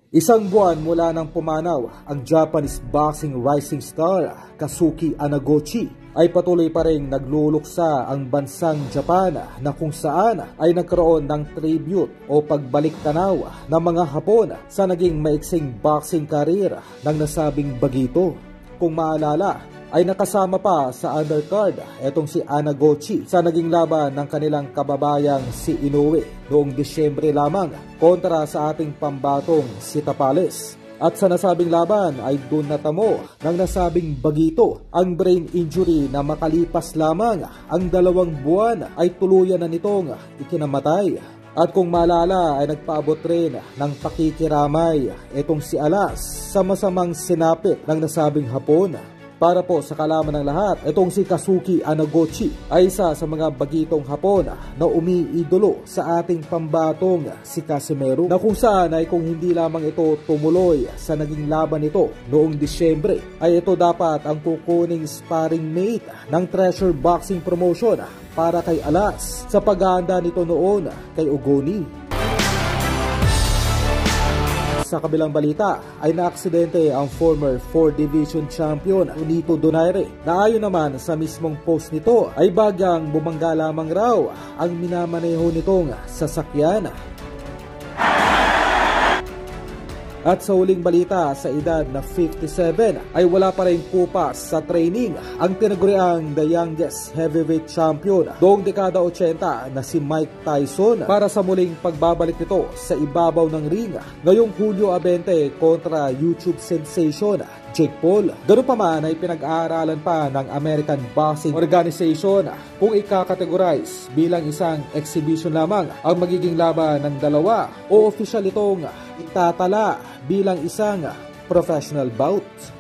Isang buwan mula nang pumanaw ang Japanese boxing rising star Kazuki Hanaguchi ay patuloy pa ring nagluluksa ang bansang Japan na kung saan ay nagkaroon ng tribute o pagbalik-tanaw ng mga Hapon sa naging maiksing boxing career ng nasabing bagito. Kung maalala, ay nakasama pa sa undercard etong si Hanaguchi sa naging laban ng kanilang kababayang si Inoue noong Disyembre lamang kontra sa ating pambatong si Tapales. At sa nasabing laban ay doon natamo ng nasabing bagito ang brain injury na makalipas lamang ang 2 buwan ay tuluyan na nitong ikinamatay. At kung maalala ay nagpaabot rin ng pakikiramay etong si Alas sa masamang sinapit ng nasabing Hapon. Para po sa kalaman ng lahat, itong si Kazuki Hanaguchi ay isa sa mga bagitong Hapon na umiidolo sa ating pambatong si Casimero, na kung saan ay kung hindi lamang ito tumuloy sa naging laban nito noong Disyembre, ay ito dapat ang kukuning sparring mate ng Treasure Boxing Promotion para kay Alas sa paghahanda nito noon kay Ogoni. Sa kabilang balita ay naaksidente ang former 4 Division Champion Nito Donaire, na ayon naman sa mismong post nito ay bagyang bumangga lamang raw ang minamaneho nitong sasakyan. At sa huling balita, sa edad na 57 ay wala pa rin kupas sa training ang tinaguriang the youngest heavyweight champion noong dekada 80 na si Mike Tyson para sa muling pagbabalik nito sa ibabaw ng ring ngayong Hulyo 20 kontra YouTube sensation Jake Paul. Ganoon pa man ay pinag-aaralan pa ng American Boxing Organization kung ikakategorize bilang isang exhibition lamang ang magiging laban ng dalawa o official itong itatala bilang isang professional bout.